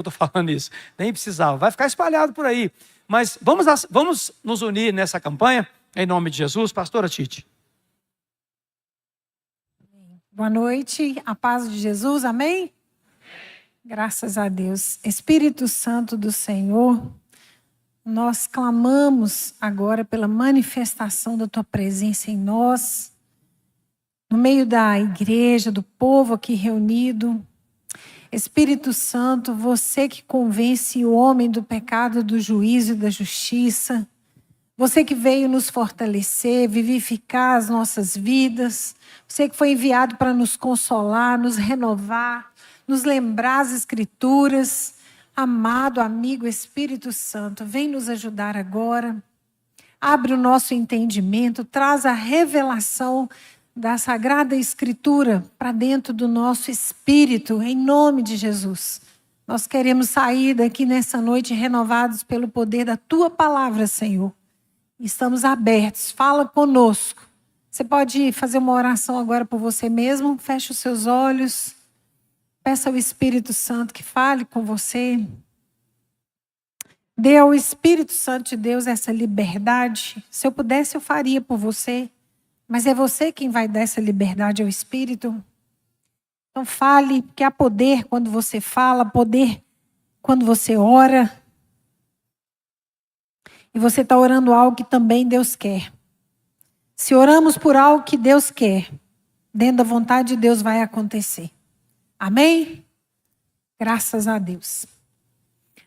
estou falando isso. Nem precisava. Vai ficar espalhado por aí. Mas vamos nos unir nessa campanha, em nome de Jesus. Pastora Tite. Boa noite, a paz de Jesus, amém? Graças a Deus. Espírito Santo do Senhor, nós clamamos agora pela manifestação da Tua presença em nós, no meio da igreja, do povo aqui reunido. Espírito Santo, você que convence o homem do pecado, do juízo e da justiça, você que veio nos fortalecer, vivificar as nossas vidas, você que foi enviado para nos consolar, nos renovar, nos lembrar as Escrituras. Amado amigo Espírito Santo, vem nos ajudar agora. Abre o nosso entendimento, traz a revelação da Sagrada Escritura para dentro do nosso espírito, em nome de Jesus. Nós queremos sair daqui nessa noite renovados pelo poder da Tua palavra, Senhor. Estamos abertos, fala conosco. Você pode fazer uma oração agora por você mesmo, feche os seus olhos, peça ao Espírito Santo que fale com você. Dê ao Espírito Santo de Deus essa liberdade. Se eu pudesse, eu faria por você, mas é você quem vai dar essa liberdade ao Espírito. Então fale, porque há poder quando você fala, poder quando você ora. E você está orando algo que também Deus quer. Se oramos por algo que Deus quer, dentro da vontade de Deus vai acontecer. Amém? Graças a Deus.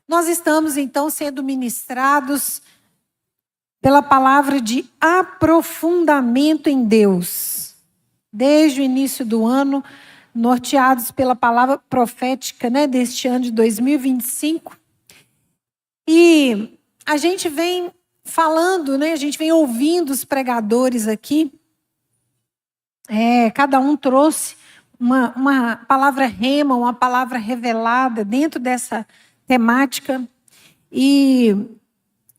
Nós estamos então sendo ministrados pela palavra de aprofundamento em Deus. Desde o início do ano, norteados pela palavra profética, deste ano de 2025. E a gente vem falando, a gente vem ouvindo os pregadores aqui. Cada um trouxe uma palavra rema, uma palavra revelada dentro dessa temática. E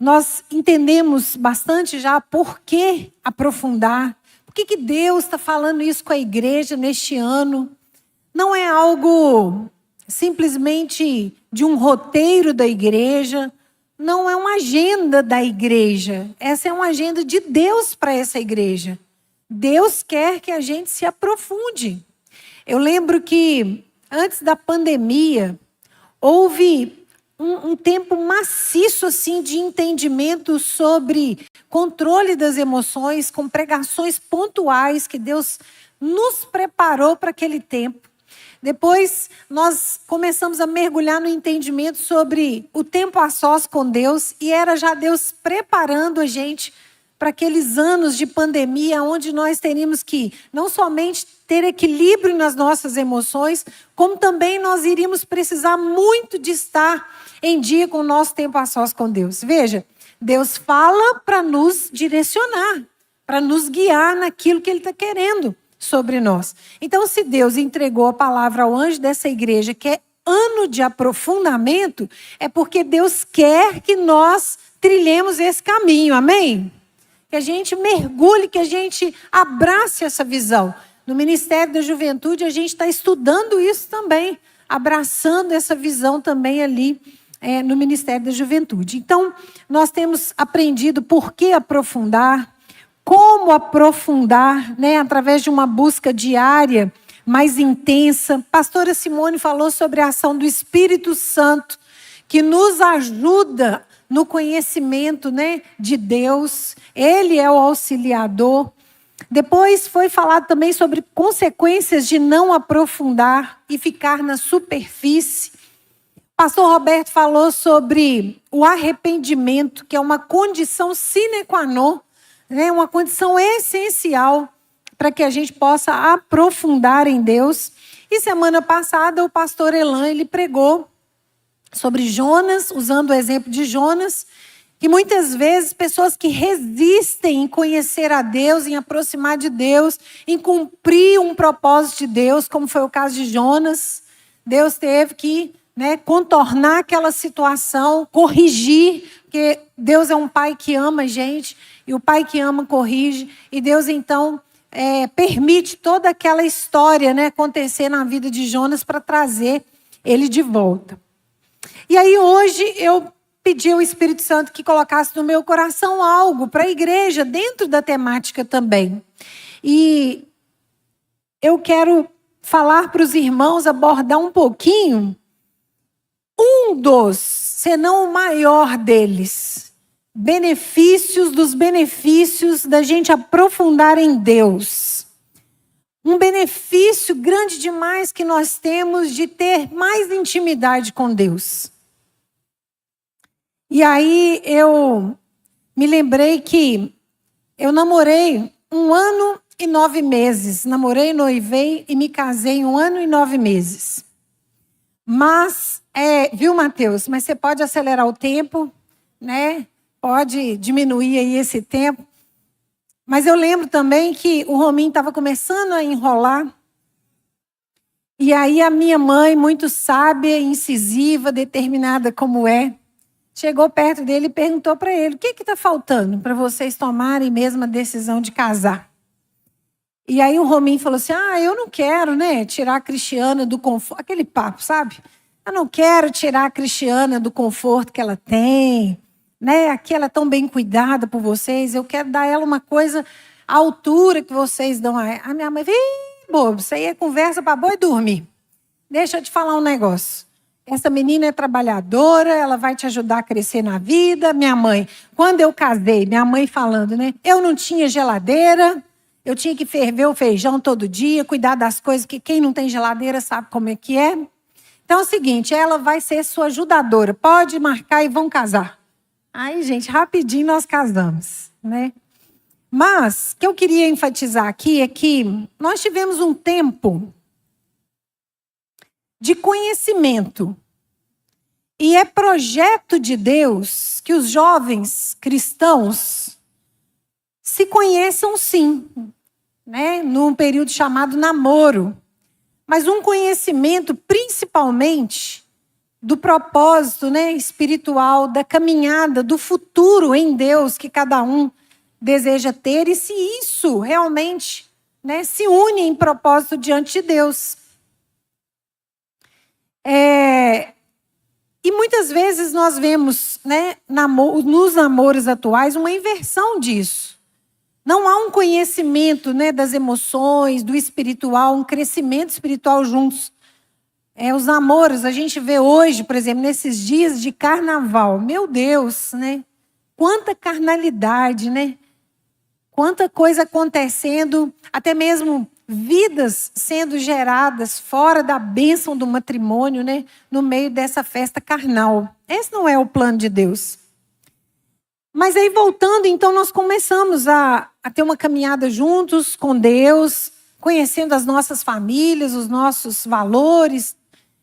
nós entendemos bastante já por que aprofundar. Por que Deus está falando isso com a igreja neste ano? Não é algo simplesmente de um roteiro da igreja. Não é uma agenda da igreja. Essa é uma agenda de Deus para essa igreja. Deus quer que a gente se aprofunde. Eu lembro que antes da pandemia, houve um tempo maciço assim, de entendimento sobre controle das emoções, com pregações pontuais que Deus nos preparou para aquele tempo. Depois, nós começamos a mergulhar no entendimento sobre o tempo a sós com Deus, e era já Deus preparando a gente para aqueles anos de pandemia, onde nós teríamos que não somente ter equilíbrio nas nossas emoções, como também nós iríamos precisar muito de estar em dia com o nosso tempo a sós com Deus. Veja, Deus fala para nos direcionar, para nos guiar naquilo que Ele está querendo sobre nós. Então, se Deus entregou a palavra ao anjo dessa igreja, que é ano de aprofundamento, é porque Deus quer que nós trilhemos esse caminho, amém? Que a gente mergulhe, que a gente abrace essa visão. No Ministério da Juventude, a gente está estudando isso também, abraçando essa visão também ali no Ministério da Juventude. Então, nós temos aprendido por que aprofundar, como aprofundar, através de uma busca diária, mais intensa. Pastora Simone falou sobre a ação do Espírito Santo, que nos ajuda no conhecimento, de Deus. Ele é o auxiliador. Depois foi falado também sobre consequências de não aprofundar e ficar na superfície. Pastor Roberto falou sobre o arrependimento, que é uma condição sine qua non, uma condição essencial para que a gente possa aprofundar em Deus. E semana passada o pastor Elan, ele pregou sobre Jonas, usando o exemplo de Jonas, que muitas vezes pessoas que resistem em conhecer a Deus, em aproximar de Deus, em cumprir um propósito de Deus, como foi o caso de Jonas, Deus teve que contornar aquela situação, corrigir, porque Deus é um pai que ama a gente, e o pai que ama corrige, e Deus então permite toda aquela história acontecer na vida de Jonas para trazer ele de volta. E aí hoje eu pedi ao Espírito Santo que colocasse no meu coração algo para a igreja, dentro da temática também. E eu quero falar para os irmãos, abordar um pouquinho, um dos, se não o maior deles, benefícios dos benefícios da gente aprofundar em Deus. Um benefício grande demais que nós temos de ter mais intimidade com Deus. E aí eu me lembrei que eu namorei 1 ano e 9 meses. Namorei, noivei e me casei em 1 ano e 9 meses. Mas, viu, Mateus? Mas você pode acelerar o tempo, né? Pode diminuir aí esse tempo. Mas eu lembro também que o Rominho estava começando a enrolar. E aí a minha mãe, muito sábia, incisiva, determinada como é, chegou perto dele e perguntou para ele: o que está faltando para vocês tomarem mesmo a decisão de casar? E aí o Rominho falou assim: eu não quero, né, tirar a Cristiana do conforto. Aquele papo, sabe? Eu não quero tirar a Cristiana do conforto que ela tem, né? Aqui ela é tão bem cuidada por vocês. Eu quero dar ela uma coisa à altura que vocês dão a ela. A minha mãe, bobo, isso aí é conversa para boi dormir. Deixa eu te falar um negócio. Essa menina é trabalhadora, ela vai te ajudar a crescer na vida. Minha mãe, quando eu casei, minha mãe falando, né? Eu não tinha geladeira, eu tinha que ferver o feijão todo dia, cuidar das coisas que quem não tem geladeira sabe como é que é. Então é o seguinte, ela vai ser sua ajudadora, pode marcar e vão casar. Aí, gente, rapidinho nós casamos, né? Mas o que eu queria enfatizar aqui é que nós tivemos um tempo de conhecimento. E é projeto de Deus que os jovens cristãos se conheçam sim, né? Num período chamado namoro. Mas um conhecimento principalmente do propósito, né, espiritual, da caminhada, do futuro em Deus que cada um deseja ter. E se isso realmente, né, se une em propósito diante de Deus. E muitas vezes nós vemos, né, nos namoros atuais uma inversão disso. Não há um conhecimento, né, das emoções, do espiritual, um crescimento espiritual juntos. Os namoros, a gente vê hoje, por exemplo, nesses dias de carnaval. Meu Deus, né? Quanta carnalidade, né? Quanta coisa acontecendo, até mesmo vidas sendo geradas fora da bênção do matrimônio, né? No meio dessa festa carnal. Esse não é o plano de Deus. Mas aí, voltando, então, nós começamos a ter uma caminhada juntos com Deus, conhecendo as nossas famílias, os nossos valores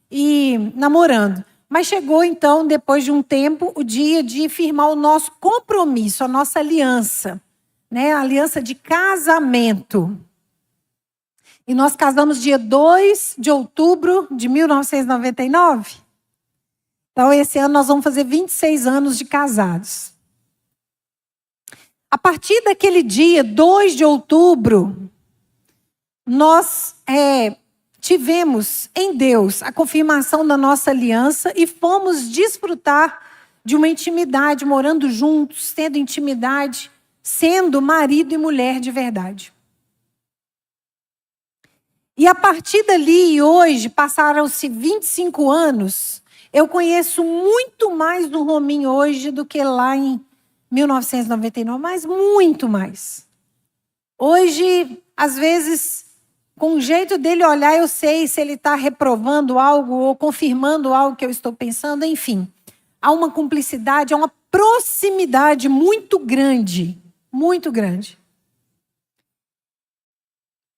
e namorando. Mas chegou, então, depois de um tempo, o dia de firmar o nosso compromisso, a nossa aliança, né? A aliança de casamento. E nós casamos dia 2 de outubro de 1999. Então, esse ano nós vamos fazer 26 anos de casados. A partir daquele dia, 2 de outubro, nós tivemos em Deus a confirmação da nossa aliança e fomos desfrutar de uma intimidade, morando juntos, tendo intimidade, sendo marido e mulher de verdade. E a partir dali, hoje, passaram-se 25 anos, eu conheço muito mais do Rominho hoje do que lá em 1999, mas muito mais. Hoje, às vezes, com o jeito dele olhar, eu sei se ele está reprovando algo ou confirmando algo que eu estou pensando, enfim. Há uma cumplicidade, há uma proximidade muito grande, muito grande.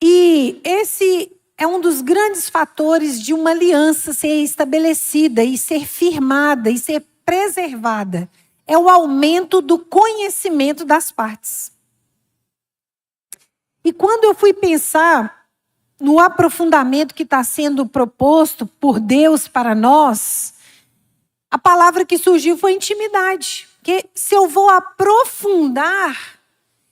E esse é um dos grandes fatores de uma aliança ser estabelecida e ser firmada e ser preservada. É o aumento do conhecimento das partes. E quando eu fui pensar no aprofundamento que está sendo proposto por Deus para nós, a palavra que surgiu foi intimidade. Porque se eu vou aprofundar,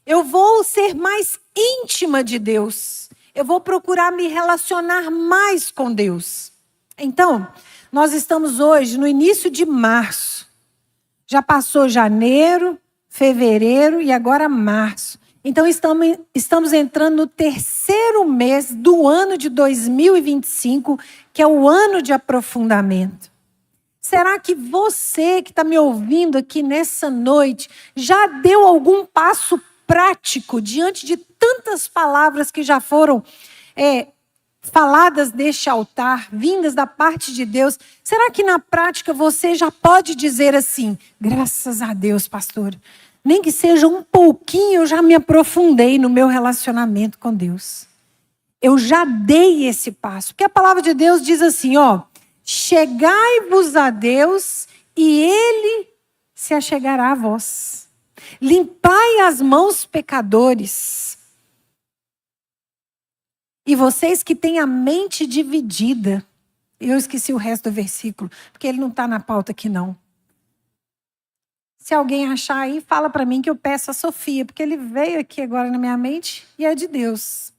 eu vou ser mais íntima de Deus. Eu vou procurar me relacionar mais com Deus. Então, Nós estamos hoje no início de março. Já passou janeiro, fevereiro e agora março. Então, estamos entrando no terceiro mês do ano de 2025, que é o ano de aprofundamento. Será que você que está me ouvindo aqui nessa noite já deu algum passo prático diante de tantas palavras que já foram faladas deste altar, vindas da parte de Deus? Será que na prática você já pode dizer assim: graças a Deus, pastor, nem que seja um pouquinho, eu já me aprofundei no meu relacionamento com Deus. Eu já dei esse passo. Porque a palavra de Deus diz assim, chegai-vos a Deus e Ele se achegará a vós. Limpai as mãos, pecadores. E vocês que têm a mente dividida. Eu esqueci o resto do versículo, porque ele não está na pauta aqui não. Se alguém achar aí, fala para mim que eu peço a Sofia, porque ele veio aqui agora na minha mente e é de Deus.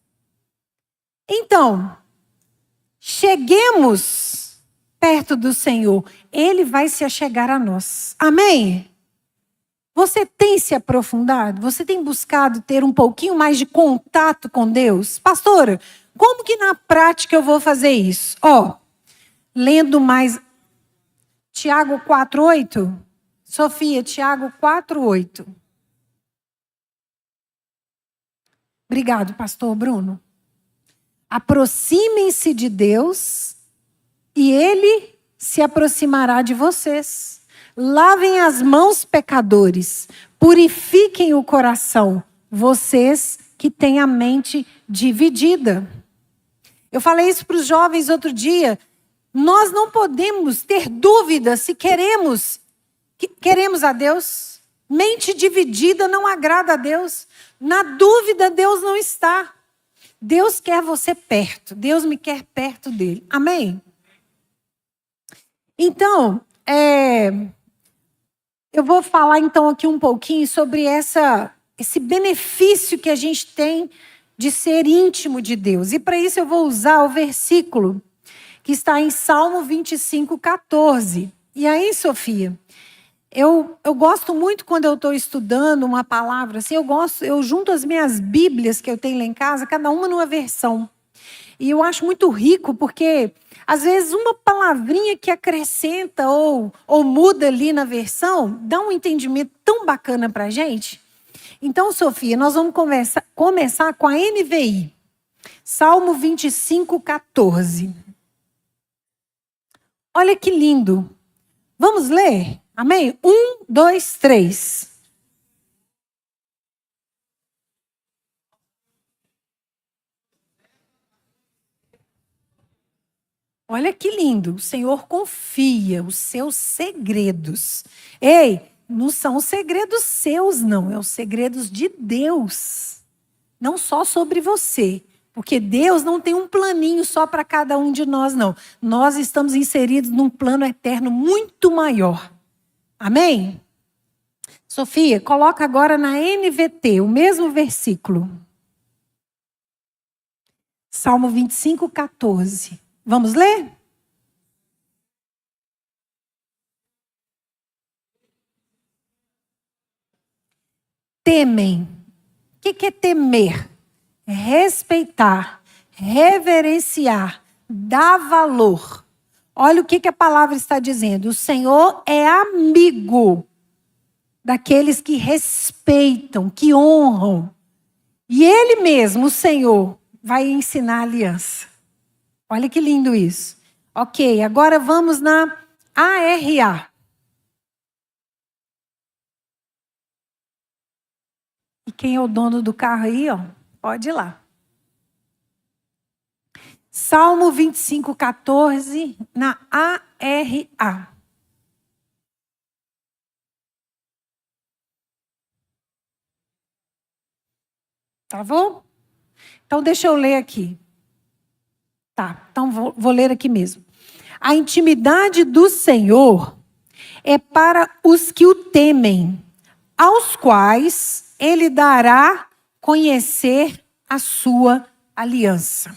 Então, cheguemos perto do Senhor. Ele vai se achegar a nós. Amém? Você tem se aprofundado? Você tem buscado ter um pouquinho mais de contato com Deus? Pastora, como que na prática eu vou fazer isso? Lendo mais Tiago 4:8. Sofia, Tiago 4:8. Obrigado, pastor Bruno. Aproximem-se de Deus e Ele se aproximará de vocês. Lavem as mãos, pecadores. Purifiquem o coração, vocês que têm a mente dividida. Eu falei isso para os jovens outro dia. Nós não podemos ter dúvida se queremos a Deus. Mente dividida não agrada a Deus. Na dúvida, Deus não está. Deus quer você perto. Deus me quer perto dele. Amém? Então, eu vou falar então aqui um pouquinho sobre esse benefício que a gente tem de ser íntimo de Deus. E para isso eu vou usar o versículo que está em Salmo 25:14. E aí, Sofia, eu gosto muito quando eu estou estudando uma palavra, assim, eu junto as minhas Bíblias que eu tenho lá em casa, cada uma numa versão. E eu acho muito rico, porque às vezes uma palavrinha que acrescenta ou muda ali na versão, dá um entendimento tão bacana para a gente. Então, Sofia, nós vamos começar com a NVI. Salmo 25:14. Olha que lindo. Vamos ler? Amém? 1, 2, 3. Olha que lindo. O Senhor confia os seus segredos. Ei, não são os segredos seus, não. É os segredos de Deus. Não só sobre você. Porque Deus não tem um planinho só para cada um de nós, não. Nós estamos inseridos num plano eterno muito maior. Amém? Sofia, coloca agora na NVT, o mesmo versículo. Salmo 25:14. Vamos ler? Temem. O que é temer? É respeitar, reverenciar, dar valor. Olha o que a palavra está dizendo. O Senhor é amigo daqueles que respeitam, que honram. E Ele mesmo, o Senhor, vai ensinar a aliança. Olha que lindo isso. Ok, agora vamos na ARA. E quem é o dono do carro aí, pode ir lá. Salmo 25:14, na ARA. Tá bom? Então, deixa eu ler aqui. Tá, então vou ler aqui mesmo. A intimidade do Senhor é para os que o temem, aos quais Ele dará conhecer a sua aliança.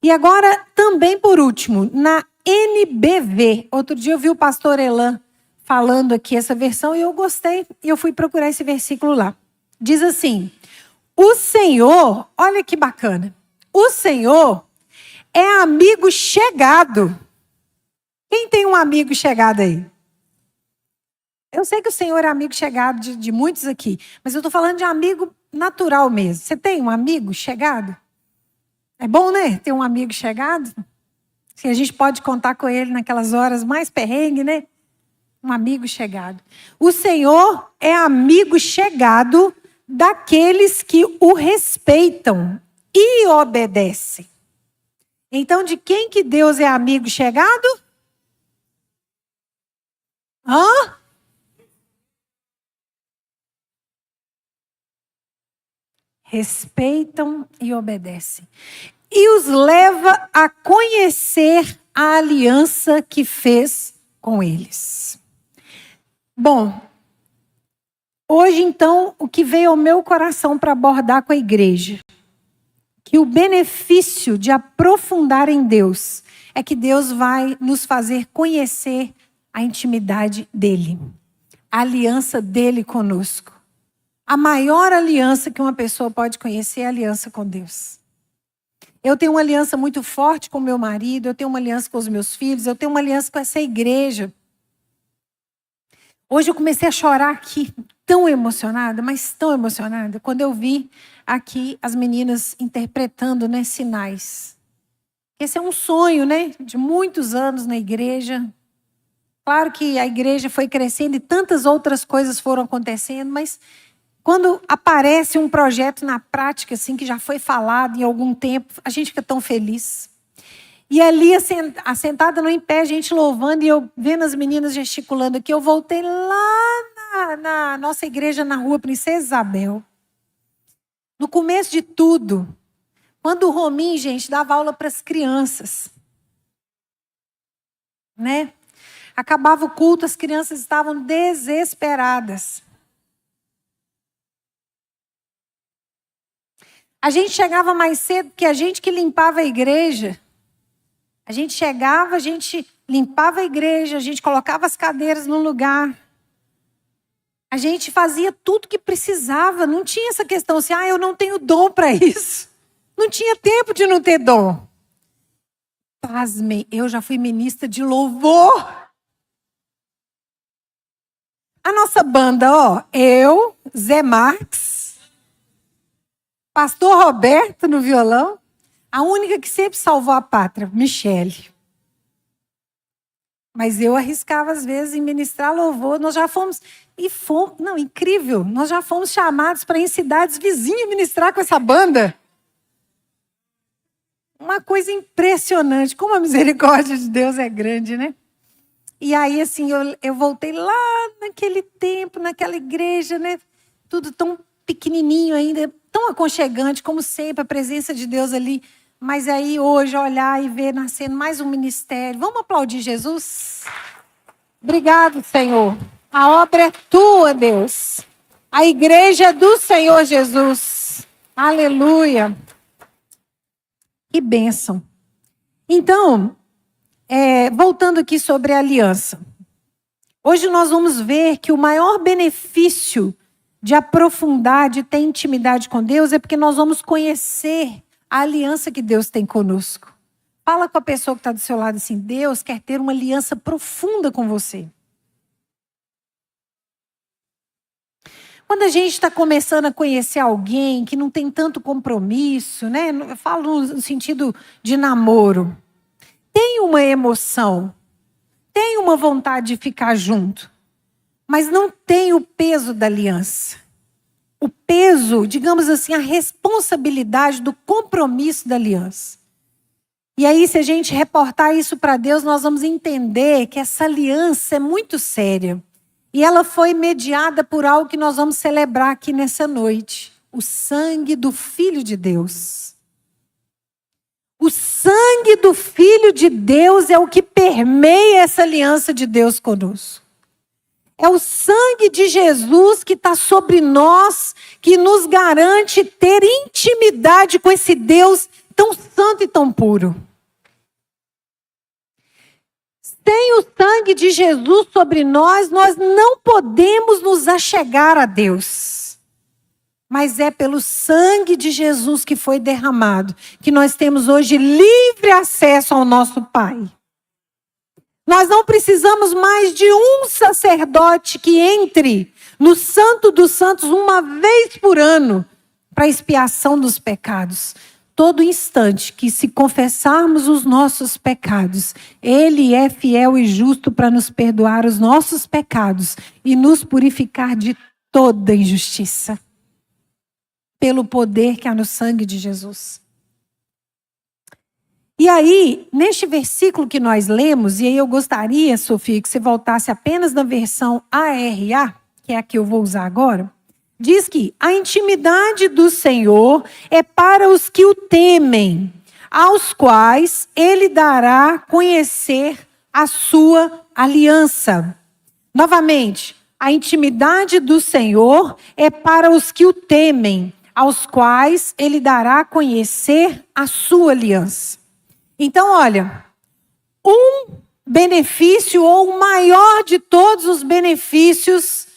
E agora, também por último, na NBV. Outro dia eu vi o pastor Elan falando aqui essa versão e eu gostei. E eu fui procurar esse versículo lá. Diz assim: o Senhor, olha que bacana. O Senhor é amigo chegado. Quem tem um amigo chegado aí? Eu sei que o Senhor é amigo chegado de muitos aqui, mas eu estou falando de amigo natural mesmo. Você tem um amigo chegado? É bom, né? Ter um amigo chegado. Se a gente pode contar com ele naquelas horas mais perrengue, né? Um amigo chegado. O Senhor é amigo chegado daqueles que o respeitam e obedecem. Então, de quem que Deus é amigo chegado? Hã? Respeitam e obedecem. E os leva a conhecer a aliança que fez com eles. Bom, hoje então, o que veio ao meu coração para abordar com a igreja, que o benefício de aprofundar em Deus é que Deus vai nos fazer conhecer a intimidade dele, a aliança dele conosco. A maior aliança que uma pessoa pode conhecer é a aliança com Deus. Eu tenho uma aliança muito forte com meu marido, eu tenho uma aliança com os meus filhos, eu tenho uma aliança com essa igreja. Hoje eu comecei a chorar aqui, tão emocionada, mas tão emocionada, quando eu vi aqui as meninas interpretando, né, sinais. Esse é um sonho, né, de muitos anos na igreja. Claro que a igreja foi crescendo e tantas outras coisas foram acontecendo, mas quando aparece um projeto na prática, assim, que já foi falado em algum tempo, a gente fica tão feliz. E ali, assentada no em pé, a gente louvando, e eu vendo as meninas gesticulando aqui, eu voltei lá na nossa igreja, na rua Princesa Isabel. No começo de tudo, quando o Rominho, gente, dava aula para as crianças. Né? Acabava o culto, as crianças estavam desesperadas. A gente chegava mais cedo, porque a gente que limpava a igreja. A gente chegava, a gente limpava a igreja, a gente colocava as cadeiras no lugar. A gente fazia tudo que precisava. Não tinha essa questão assim, eu não tenho dom para isso. Não tinha tempo de não ter dom. Pasmem, eu já fui ministra de louvor. A nossa banda, eu, Zé Marques, pastor Roberto no violão, a única que sempre salvou a pátria, Michele. Mas eu arriscava às vezes em ministrar louvor. Nós já fomos, incrível, nós já fomos chamados para ir em cidades vizinhas ministrar com essa banda. Uma coisa impressionante, como a misericórdia de Deus é grande, né? E aí, assim, eu voltei lá naquele tempo, naquela igreja, né? Tudo tão pequenininho ainda, tão aconchegante, como sempre, a presença de Deus ali. Mas aí, hoje, olhar e ver nascendo mais um ministério. Vamos aplaudir Jesus? Obrigado, Senhor. A obra é tua, Deus. A igreja é do Senhor Jesus. Aleluia. Que bênção. Então, voltando aqui sobre a aliança. Hoje nós vamos ver que o maior benefício de aprofundar, de ter intimidade com Deus, é porque nós vamos conhecer a aliança que Deus tem conosco. Fala com a pessoa que está do seu lado assim, Deus quer ter uma aliança profunda com você. Quando a gente está começando a conhecer alguém que não tem tanto compromisso, né? Eu falo no sentido de namoro. Tem uma emoção, tem uma vontade de ficar junto, mas não tem o peso da aliança. O peso, digamos assim, a responsabilidade do compromisso da aliança. E aí, se a gente reportar isso para Deus, nós vamos entender que essa aliança é muito séria. E ela foi mediada por algo que nós vamos celebrar aqui nessa noite. O sangue do Filho de Deus. O sangue do Filho de Deus é o que permeia essa aliança de Deus conosco. É o sangue de Jesus que está sobre nós, que nos garante ter intimidade com esse Deus tão santo e tão puro. sem o sangue de Jesus sobre nós, nós não podemos nos achegar a Deus. Mas é pelo sangue de Jesus que foi derramado que nós temos hoje livre acesso ao nosso Pai. Nós não precisamos mais de um sacerdote que entre no Santo dos Santos uma vez por ano para expiação dos pecados. Todo instante que se confessarmos os nossos pecados, Ele é fiel e justo para nos perdoar os nossos pecados e nos purificar de toda injustiça. Pelo poder que há no sangue de Jesus. E aí, neste versículo que nós lemos, e aí eu gostaria, Sofia, que você voltasse apenas na versão ARA, que é a que eu vou usar agora, diz que a intimidade do Senhor é para os que o temem, aos quais Ele dará conhecer a sua aliança. Novamente, a intimidade do Senhor é para os que o temem, aos quais Ele dará conhecer a sua aliança. Então, olha, um benefício, ou o maior de todos os benefícios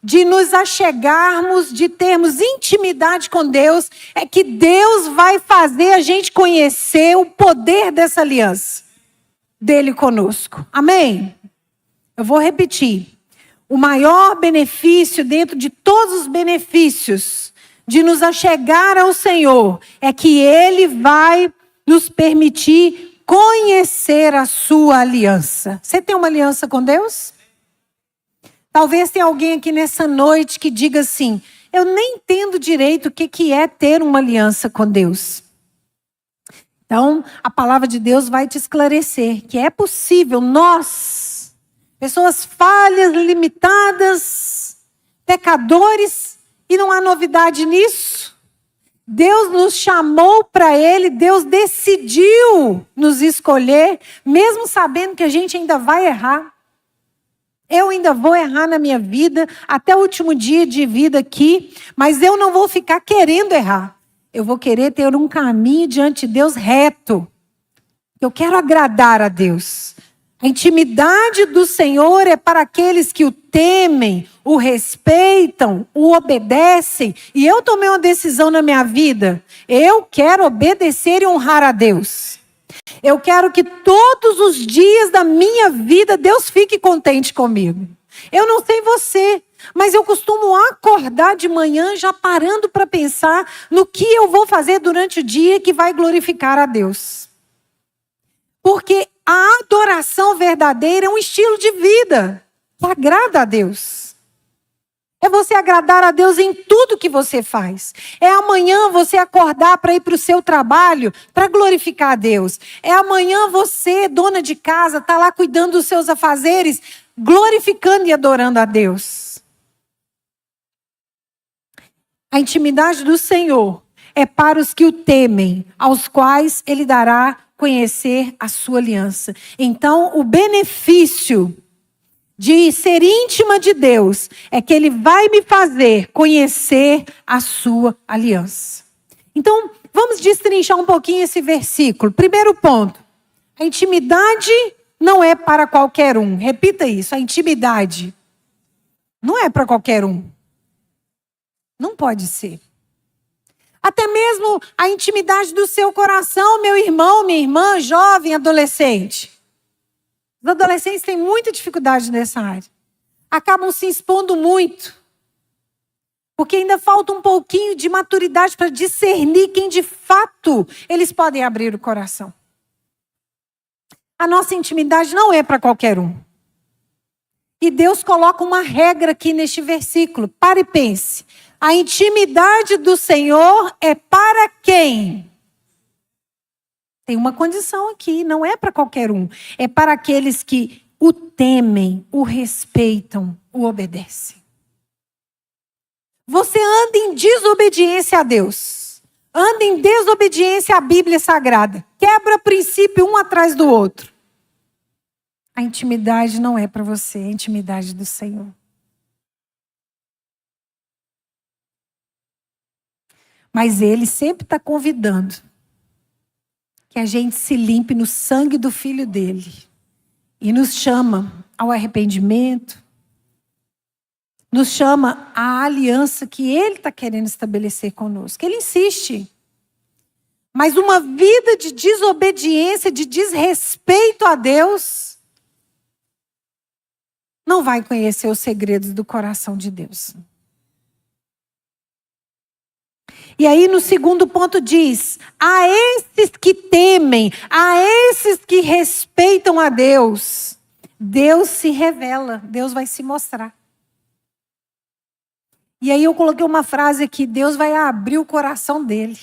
de nos achegarmos, de termos intimidade com Deus, é que Deus vai fazer a gente conhecer o poder dessa aliança dele conosco. Amém? Eu vou repetir. O maior benefício dentro de todos os benefícios de nos achegar ao Senhor é que Ele vai nos permitir conhecer a sua aliança. Você tem uma aliança com Deus? Talvez tenha alguém aqui nessa noite que diga assim: eu nem entendo direito o que é ter uma aliança com Deus. Então, a palavra de Deus vai te esclarecer que é possível nós, pessoas falhas, limitadas, pecadores, e não há novidade nisso. Deus nos chamou para Ele, Deus decidiu nos escolher, mesmo sabendo que a gente ainda vai errar. Eu ainda vou errar na minha vida, até o último dia de vida aqui, mas eu não vou ficar querendo errar. Eu vou querer ter um caminho diante de Deus reto. Eu quero agradar a Deus. A intimidade do Senhor é para aqueles que o temem, o respeitam, o obedecem. E eu tomei uma decisão na minha vida. Eu quero obedecer e honrar a Deus. Eu quero que todos os dias da minha vida Deus fique contente comigo. Eu não sei você, mas eu costumo acordar de manhã já parando para pensar no que eu vou fazer durante o dia que vai glorificar a Deus. Porque a adoração verdadeira é um estilo de vida que agrada a Deus. É você agradar a Deus em tudo que você faz. É amanhã você acordar para ir para o seu trabalho para glorificar a Deus. É amanhã você, dona de casa, tá lá cuidando dos seus afazeres, glorificando e adorando a Deus. A intimidade do Senhor é para os que o temem, aos quais Ele dará conhecer a sua aliança. Então, o benefício de ser íntima de Deus é que Ele vai me fazer conhecer a sua aliança. Então, vamos destrinchar um pouquinho esse versículo. Primeiro ponto, a intimidade não é para qualquer um. Repita isso, a intimidade não é para qualquer um. Não pode ser. Até mesmo a intimidade do seu coração, meu irmão, minha irmã, jovem, adolescente. Os adolescentes têm muita dificuldade nessa área. Acabam se expondo muito. Porque ainda falta um pouquinho de maturidade para discernir quem de fato eles podem abrir o coração. A nossa intimidade não é para qualquer um. E Deus coloca uma regra aqui neste versículo. Pare e pense. A intimidade do Senhor é para quem? Tem uma condição aqui, não é para qualquer um. É para aqueles que o temem, o respeitam, o obedecem. Você anda em desobediência a Deus. Anda em desobediência à Bíblia Sagrada. Quebra princípio um atrás do outro. A intimidade não é para você, é a intimidade do Senhor. Mas Ele sempre está convidando que a gente se limpe no sangue do Filho dele. e nos chama ao arrependimento, nos chama à aliança que Ele está querendo estabelecer conosco. Ele insiste. Mas uma vida de desobediência, de desrespeito a Deus, não vai conhecer os segredos do coração de Deus. E aí no segundo ponto diz: a esses que temem, a esses que respeitam a Deus, Deus se revela, Deus vai se mostrar. E aí eu coloquei uma frase aqui: Deus vai abrir o coração dele.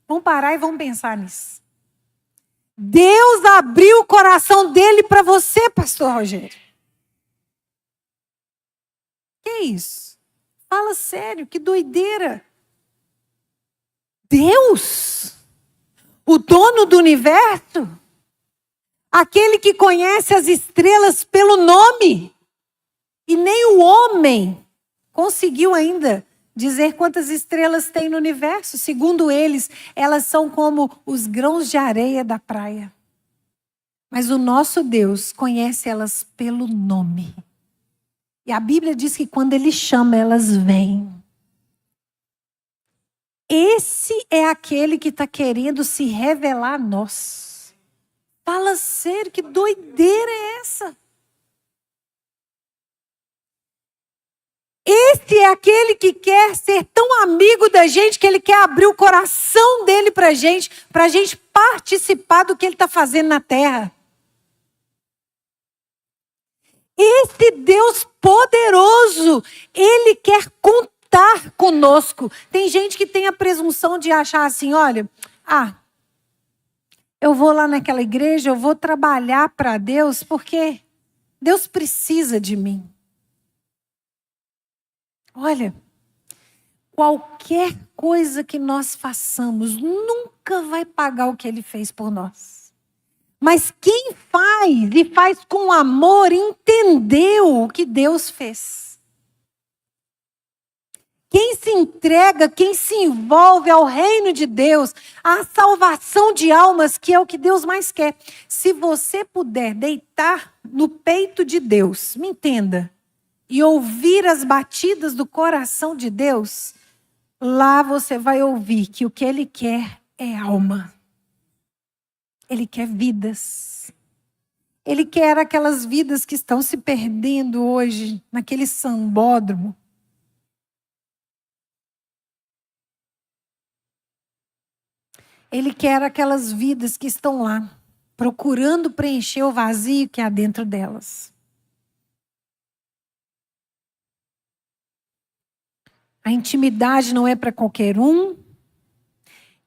Vamos parar e vamos pensar nisso. Deus abriu o coração dele para você, pastor Rogério. Que isso? Fala sério, que doideira. Deus, o dono do universo, aquele que conhece as estrelas pelo nome, e nem o homem conseguiu ainda dizer quantas estrelas tem no universo. Segundo eles, elas são como os grãos de areia da praia. Mas o nosso Deus conhece elas pelo nome. E a Bíblia diz que quando Ele chama, elas vêm. Esse é aquele que está querendo se revelar a nós. Fala sério, que doideira é essa? Esse é aquele que quer ser tão amigo da gente que Ele quer abrir o coração dele para a gente participar do que Ele está fazendo na terra. Esse Deus poderoso, Ele quer contar conosco. Tem gente que tem a presunção de achar assim: olha, eu vou lá naquela igreja, eu vou trabalhar para Deus porque Deus precisa de mim. Olha, qualquer coisa que nós façamos nunca vai pagar o que Ele fez por nós. Mas quem faz e faz com amor, entendeu o que Deus fez. Quem se entrega, quem se envolve ao reino de Deus, à salvação de almas, que é o que Deus mais quer. Se você puder deitar no peito de Deus, me entenda, e ouvir as batidas do coração de Deus, lá você vai ouvir que o que Ele quer é alma. Ele quer vidas. Ele quer aquelas vidas que estão se perdendo hoje naquele sambódromo. Ele quer aquelas vidas que estão lá, procurando preencher o vazio que há dentro delas. A intimidade não é para qualquer um.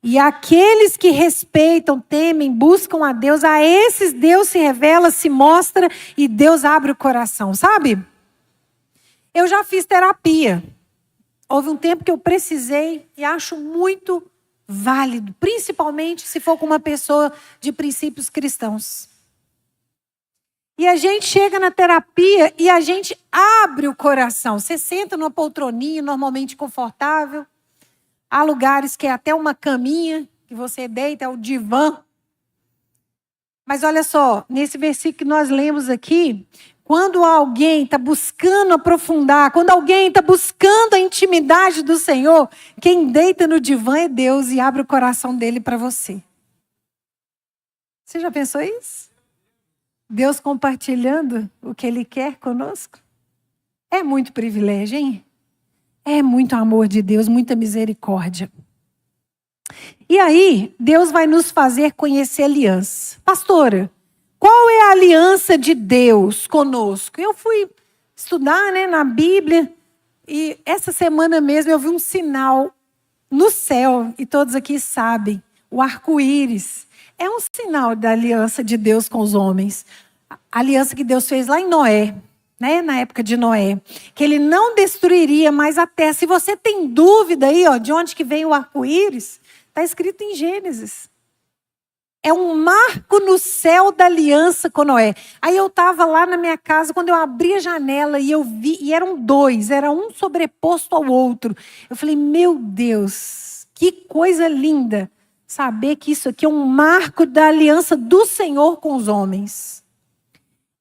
E aqueles que respeitam, temem, buscam a Deus, a esses Deus se revela, se mostra e Deus abre o coração, sabe? Eu já fiz terapia. Houve um tempo que eu precisei e acho muito válido, principalmente se for com uma pessoa de princípios cristãos. E a gente chega na terapia e a gente abre o coração. Você senta numa poltroninha normalmente confortável. Há lugares que é até uma caminha que você deita, é o divã. Mas olha só, nesse versículo que nós lemos aqui, quando alguém está buscando aprofundar, quando alguém está buscando a intimidade do Senhor, quem deita no divã é Deus e abre o coração dele para você. Você já pensou isso? Deus compartilhando o que Ele quer conosco? É muito privilégio, hein? É muito amor de Deus, muita misericórdia. E aí, Deus vai nos fazer conhecer a aliança. Pastora, qual é a aliança de Deus conosco? Eu fui estudar, na Bíblia, e essa semana mesmo eu vi um sinal no céu, e todos aqui sabem, o arco-íris. É um sinal da aliança de Deus com os homens. A aliança que Deus fez lá em Noé. Na época de Noé, que Ele não destruiria mais a terra. Se você tem dúvida aí, de onde que vem o arco-íris, está escrito em Gênesis. É um marco no céu da aliança com Noé. Aí eu estava lá na minha casa, quando eu abri a janela e eu vi, e eram dois, era um sobreposto ao outro. Eu falei, meu Deus, que coisa linda saber que isso aqui é um marco da aliança do Senhor com os homens.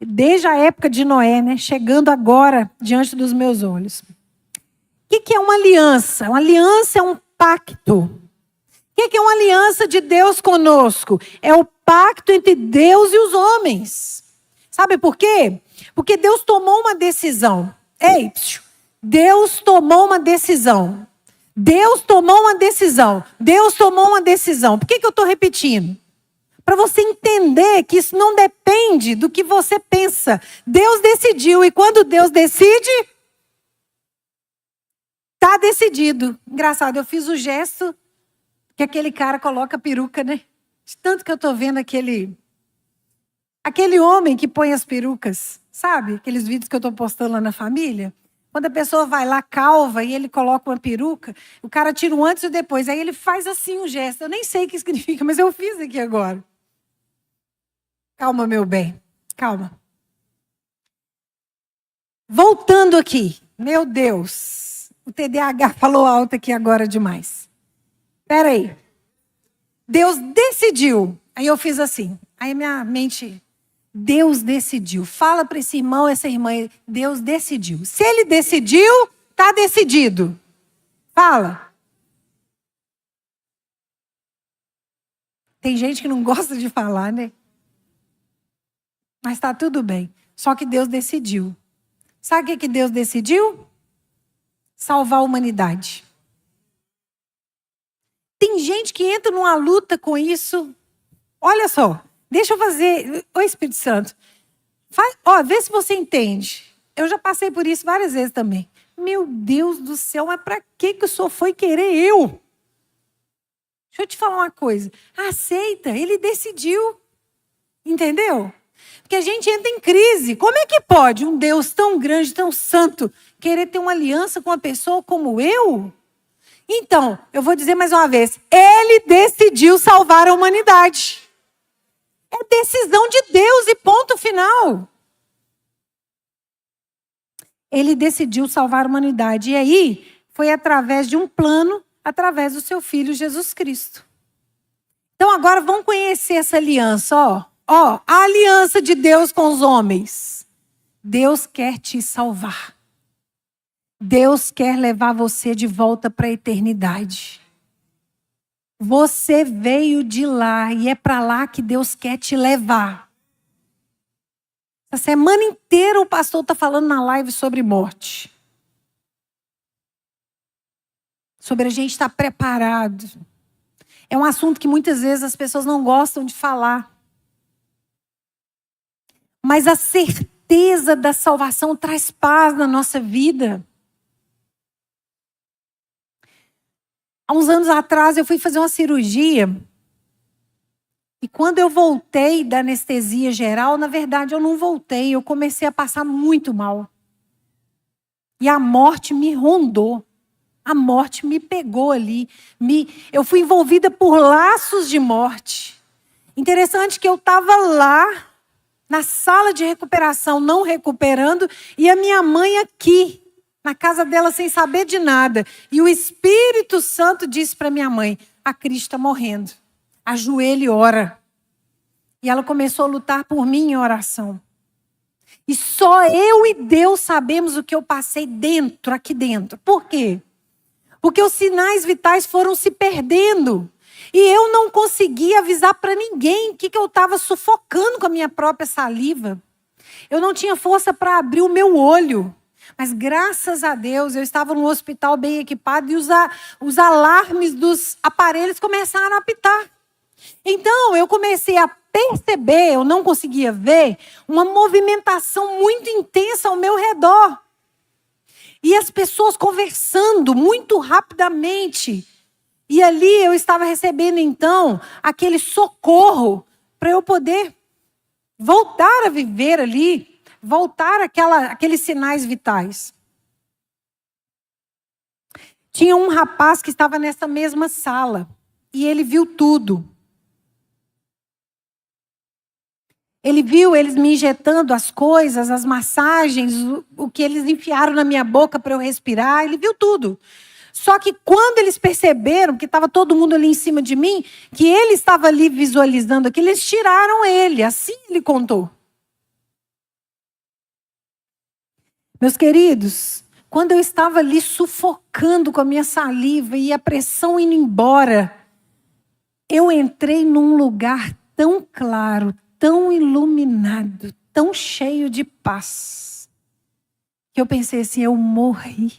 desde a época de Noé, né? Chegando agora diante dos meus olhos. O que é uma aliança? Uma aliança é um pacto. O que é uma aliança de Deus conosco? É o pacto entre Deus e os homens. Sabe por quê? Porque Deus tomou uma decisão. Ei, Deus tomou uma decisão. Deus tomou uma decisão. Deus tomou uma decisão. Por que eu estou repetindo? Para você entender que isso não depende do que você pensa. Deus decidiu. E quando Deus decide, está decidido. Engraçado, eu fiz o gesto que aquele cara coloca a peruca, né? De tanto que eu estou vendo aquele homem que põe as perucas. Sabe? Aqueles vídeos que eu estou postando lá na família. Quando a pessoa vai lá, calva, e ele coloca uma peruca, o cara tira um antes e depois. Aí ele faz assim um gesto. Eu nem sei o que significa, mas eu fiz aqui agora. Calma, meu bem. Calma. Voltando aqui. Meu Deus. O TDAH falou alto aqui agora demais. Espera aí. Deus decidiu. Aí eu fiz assim. Aí minha mente... Deus decidiu. Fala para esse irmão, essa irmã. Deus decidiu. Se ele decidiu, está decidido. Fala. Tem gente que não gosta de falar, né? Mas está tudo bem. Só que Deus decidiu. Sabe o que Deus decidiu? Salvar a humanidade. Tem gente que entra numa luta com isso. Olha só. Deixa eu fazer... Ô Espírito Santo. Vê se você entende. Eu já passei por isso várias vezes também. Meu Deus do céu, mas para que o senhor foi querer eu? Deixa eu te falar uma coisa. Aceita, ele decidiu. Entendeu? Porque a gente entra em crise. Como é que pode um Deus tão grande, tão santo, querer ter uma aliança com uma pessoa como eu? Então, eu vou dizer mais uma vez. Ele decidiu salvar a humanidade. É decisão de Deus e ponto final. Ele decidiu salvar a humanidade. E aí, foi através de um plano, através do seu Filho Jesus Cristo. Então agora vamos conhecer essa aliança. A aliança de Deus com os homens. Deus quer te salvar. Deus quer levar você de volta para a eternidade. Você veio de lá e é para lá que Deus quer te levar. Essa semana inteira o pastor está falando na live sobre morte. Sobre a gente estar preparado. É um assunto que muitas vezes as pessoas não gostam de falar. Mas a certeza da salvação traz paz na nossa vida. Há uns anos atrás eu fui fazer uma cirurgia. E quando eu voltei da anestesia geral, na verdade eu não voltei. Eu comecei a passar muito mal. E a morte me rondou. A morte me pegou ali. Eu fui envolvida por laços de morte. Interessante que eu estava lá, na sala de recuperação, não recuperando, e a minha mãe aqui, na casa dela, sem saber de nada. E o Espírito Santo disse para minha mãe, a Cris está morrendo. Ajoelhe e ora. E ela começou a lutar por mim em oração. E só eu e Deus sabemos o que eu passei aqui dentro. Por quê? Porque os sinais vitais foram se perdendo. E eu não conseguia avisar para ninguém que eu estava sufocando com a minha própria saliva. Eu não tinha força para abrir o meu olho. Mas graças a Deus eu estava num hospital bem equipado e os alarmes dos aparelhos começaram a apitar. Então eu comecei a perceber, eu não conseguia ver, uma movimentação muito intensa ao meu redor. E as pessoas conversando muito rapidamente. E ali eu estava recebendo então aquele socorro para eu poder voltar a viver ali, voltar aqueles sinais vitais. Tinha um rapaz que estava nessa mesma sala e ele viu tudo. Ele viu eles me injetando as coisas, as massagens, o que eles enfiaram na minha boca para eu respirar. Ele viu tudo. Só que quando eles perceberam que estava todo mundo ali em cima de mim, que ele estava ali visualizando aquilo, eles tiraram ele. Assim ele contou. Meus queridos, quando eu estava ali sufocando com a minha saliva e a pressão indo embora, eu entrei num lugar tão claro, tão iluminado, tão cheio de paz, que eu pensei assim, eu morri.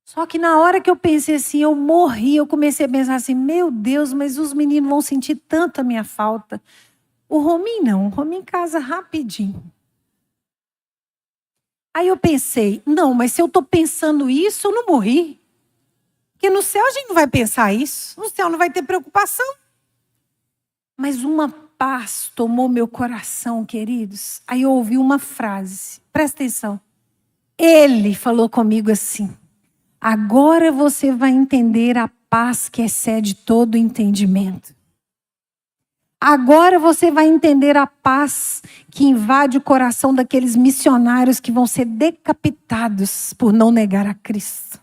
Só que na hora que eu pensei assim, eu morri, eu comecei a pensar assim, meu Deus, mas os meninos vão sentir tanto a minha falta. O Rominho não, o Rominho casa rapidinho. Aí eu pensei, não, mas se eu estou pensando isso, eu não morri. Porque no céu a gente não vai pensar isso, no céu não vai ter preocupação. Mas uma paz tomou meu coração, queridos. Aí eu ouvi uma frase, presta atenção. Ele falou comigo assim, agora você vai entender a paz que excede todo entendimento. Agora você vai entender a paz que invade o coração daqueles missionários que vão ser decapitados por não negar a Cristo.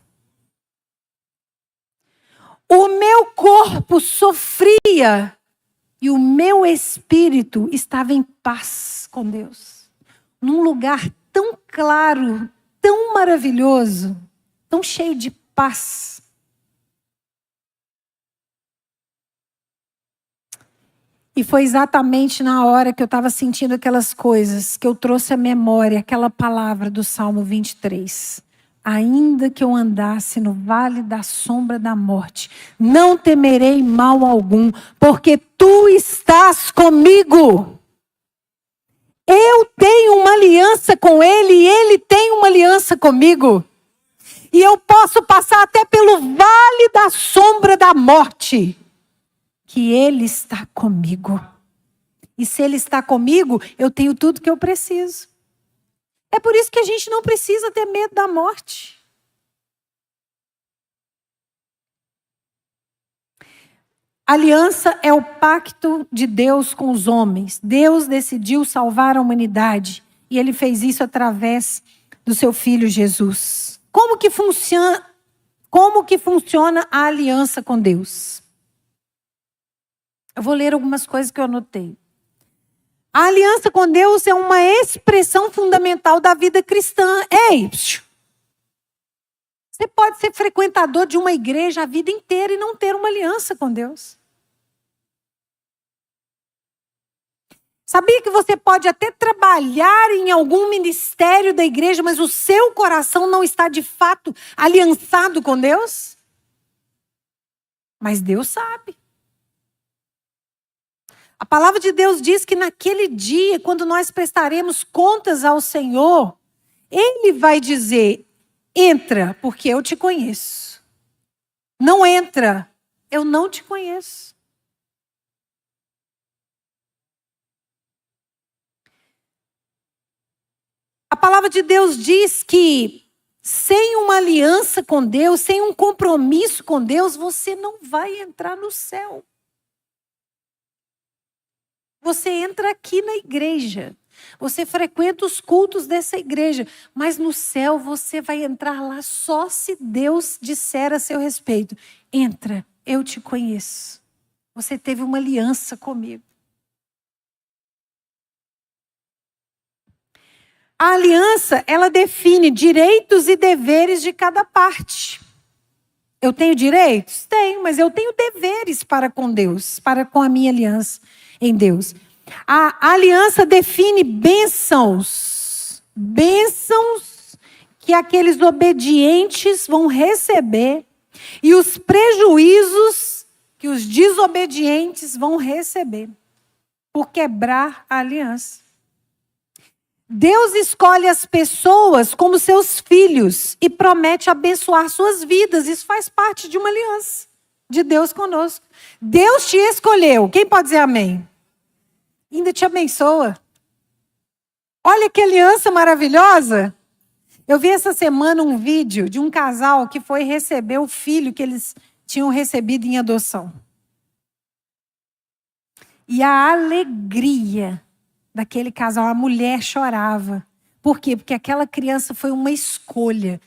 O meu corpo sofria e o meu espírito estava em paz com Deus. Num lugar tão claro, tão maravilhoso, tão cheio de paz. E foi exatamente na hora que eu estava sentindo aquelas coisas que eu trouxe à memória aquela palavra do Salmo 23. Ainda que eu andasse no vale da sombra da morte, não temerei mal algum, porque tu estás comigo. Eu tenho uma aliança com ele e ele tem uma aliança comigo. E eu posso passar até pelo vale da sombra da morte, que ele está comigo. E se ele está comigo, eu tenho tudo que eu preciso. É por isso que a gente não precisa ter medo da morte. Aliança é o pacto de Deus com os homens. Deus decidiu salvar a humanidade. E ele fez isso através do seu filho Jesus. Como que funciona a aliança com Deus? Eu vou ler algumas coisas que eu anotei. A aliança com Deus é uma expressão fundamental da vida cristã. Ei, você pode ser frequentador de uma igreja a vida inteira e não ter uma aliança com Deus. Sabia que você pode até trabalhar em algum ministério da igreja, mas o seu coração não está de fato aliançado com Deus? Mas Deus sabe. A palavra de Deus diz que naquele dia, quando nós prestaremos contas ao Senhor, Ele vai dizer, entra, porque eu te conheço. Não entra, eu não te conheço. A palavra de Deus diz que sem uma aliança com Deus, sem um compromisso com Deus, você não vai entrar no céu. Você entra aqui na igreja, você frequenta os cultos dessa igreja, mas no céu você vai entrar lá só se Deus disser a seu respeito. Entra, eu te conheço. Você teve uma aliança comigo. A aliança, ela define direitos e deveres de cada parte. Eu tenho direitos? Tenho, mas eu tenho deveres para com Deus, para com a minha aliança em Deus. A aliança define bênçãos que aqueles obedientes vão receber e os prejuízos que os desobedientes vão receber por quebrar a aliança. Deus escolhe as pessoas como seus filhos e promete abençoar suas vidas. Isso faz parte de uma aliança de Deus conosco. Deus te escolheu. Quem pode dizer amém? Ainda te abençoa. Olha que aliança maravilhosa. Eu vi essa semana um vídeo de um casal que foi receber o filho que eles tinham recebido em adoção. E a alegria daquele casal, a mulher chorava. Por quê? Porque aquela criança foi uma escolha.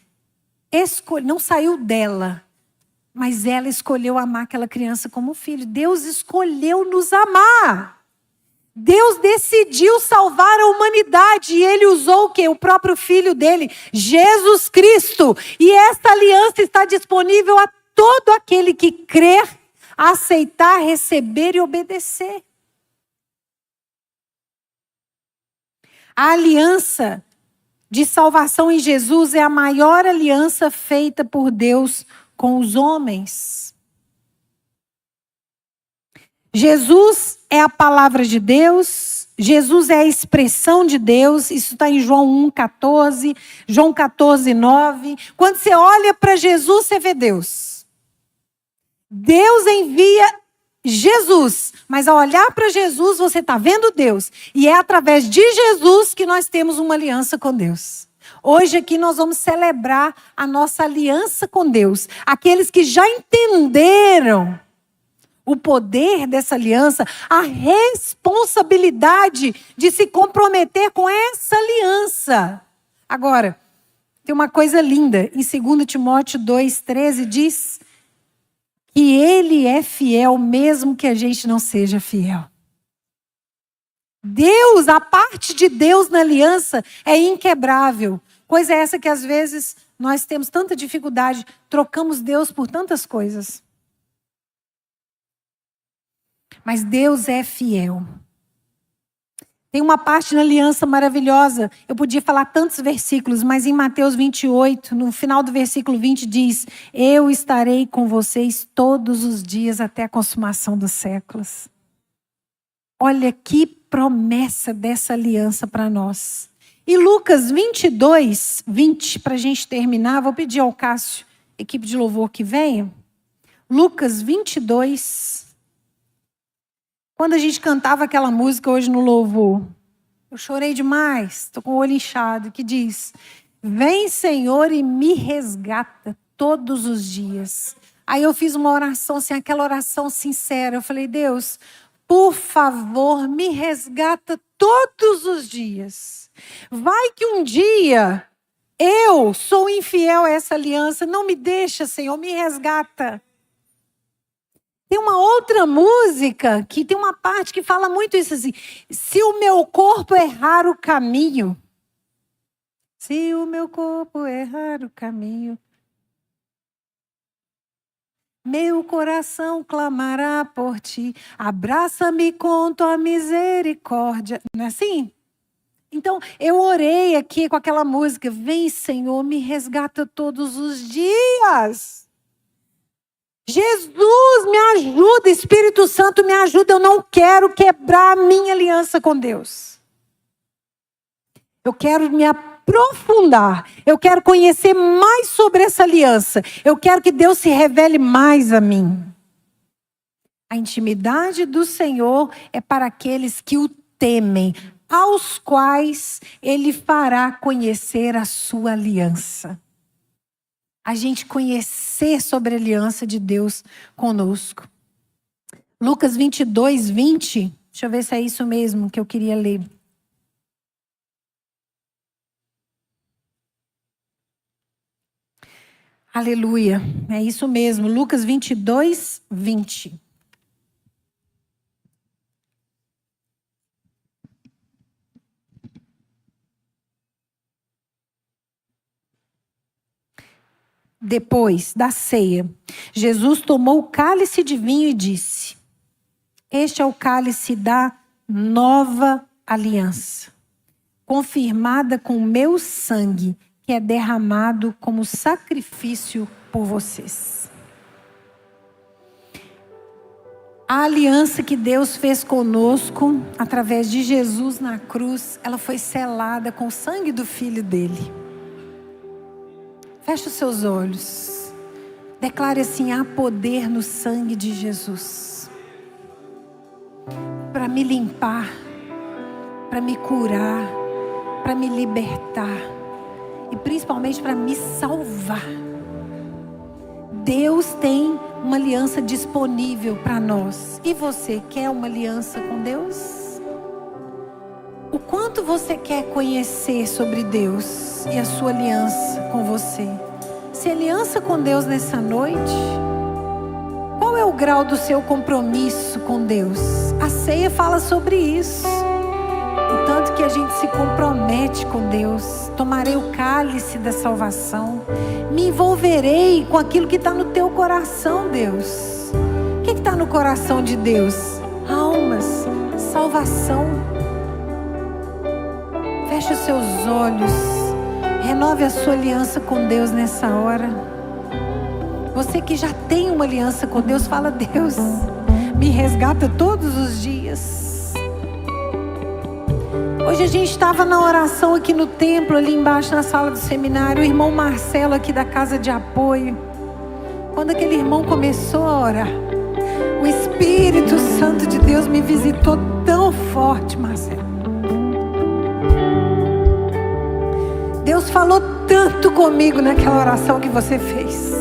Não saiu dela, mas ela escolheu amar aquela criança como filho. Deus escolheu nos amar. Deus decidiu salvar a humanidade e Ele usou o quê? O próprio Filho dele, Jesus Cristo. E esta aliança está disponível a todo aquele que crer, aceitar, receber e obedecer. A aliança de salvação em Jesus é a maior aliança feita por Deus com os homens. Jesus é a palavra de Deus, Jesus é a expressão de Deus, isso está em João 1,14, João 14,9. Quando você olha para Jesus, você vê Deus. Deus envia Jesus, mas ao olhar para Jesus, você está vendo Deus. E é através de Jesus que nós temos uma aliança com Deus. Hoje aqui nós vamos celebrar a nossa aliança com Deus. Aqueles que já entenderam o poder dessa aliança, a responsabilidade de se comprometer com essa aliança. Agora, tem uma coisa linda. Em 2 Timóteo 2,13 diz que Ele é fiel mesmo que a gente não seja fiel. Deus, a parte de Deus na aliança é inquebrável. Coisa essa que às vezes nós temos tanta dificuldade, trocamos Deus por tantas coisas. Mas Deus é fiel. Tem uma parte na aliança maravilhosa. Eu podia falar tantos versículos, mas em Mateus 28, no final do versículo 20 diz: eu estarei com vocês todos os dias até a consumação dos séculos. Olha que promessa dessa aliança para nós. E Lucas 22, 20, para a gente terminar, vou pedir ao Cássio, equipe de louvor, que venha. Lucas 22. Quando a gente cantava aquela música hoje no louvor, eu chorei demais, estou com o olho inchado, que diz: vem, Senhor, e me resgata todos os dias. Aí eu fiz uma oração, assim, aquela oração sincera. Eu falei: Deus, por favor, me resgata todos os dias. Vai que um dia eu sou infiel a essa aliança. Não me deixa, Senhor, me resgata. Tem uma outra música que tem uma parte que fala muito isso assim: se o meu corpo errar o caminho, se o meu corpo errar o caminho, meu coração clamará por ti, abraça-me com tua misericórdia. Não é assim? Então, eu orei aqui com aquela música: vem, Senhor, me resgata todos os dias. Jesus, me ajuda, Espírito Santo, me ajuda. Eu não quero quebrar a minha aliança com Deus. Eu quero me aprofundar. Eu quero conhecer mais sobre essa aliança. Eu quero que Deus se revele mais a mim. A intimidade do Senhor é para aqueles que o temem, aos quais Ele fará conhecer a sua aliança. A gente conhecer sobre a aliança de Deus conosco. Lucas 22, 20. Deixa eu ver se é isso mesmo que eu queria ler. Aleluia. É isso mesmo. Lucas 22, 20. Depois da ceia, Jesus tomou o cálice de vinho e disse: este é o cálice da nova aliança, confirmada com o meu sangue, que é derramado como sacrifício por vocês. A aliança que Deus fez conosco, através de Jesus na cruz, ela foi selada com o sangue do Filho dele. Feche os seus olhos. Declare assim: há poder no sangue de Jesus. Para me limpar, para me curar, para me libertar. E principalmente para me salvar. Deus tem uma aliança disponível para nós. E você quer uma aliança com Deus? O quanto você quer conhecer sobre Deus e a sua aliança com você? Se aliança com Deus nessa noite, qual é o grau do seu compromisso com Deus? A ceia fala sobre isso. O tanto que a gente se compromete com Deus. Tomarei o cálice da salvação. Me envolverei com aquilo que está no teu coração, Deus. O que está no coração de Deus? Almas, salvação. Feche os seus olhos. Renove a sua aliança com Deus nessa hora. Você que já tem uma aliança com Deus, fala: Deus, me resgata todos os dias. Hoje a gente estava na oração aqui no templo, ali embaixo na sala do seminário. O irmão Marcelo aqui da casa de apoio. Quando aquele irmão começou a orar, o Espírito Santo de Deus me visitou tão forte, Marcelo. Deus falou tanto comigo naquela oração que você fez.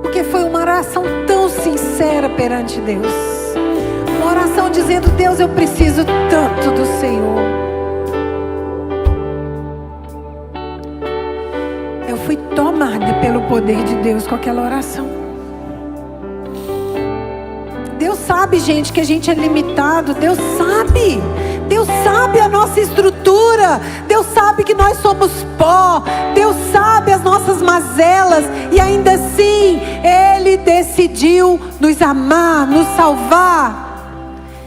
Porque foi uma oração tão sincera perante Deus. Uma oração dizendo: Deus, eu preciso tanto do Senhor. Eu fui tomada pelo poder de Deus com aquela oração. Deus sabe, gente, que a gente é limitado. Deus sabe. Deus sabe a nossa estrutura. Deus sabe que nós somos pó. Deus sabe as nossas mazelas. E ainda assim, Ele decidiu nos amar, nos salvar.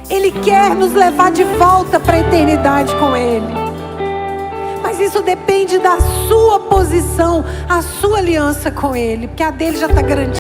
Ele quer nos levar de volta para a eternidade com Ele. Mas isso depende da sua posição, a sua aliança com Ele. Porque a dele já está garantida.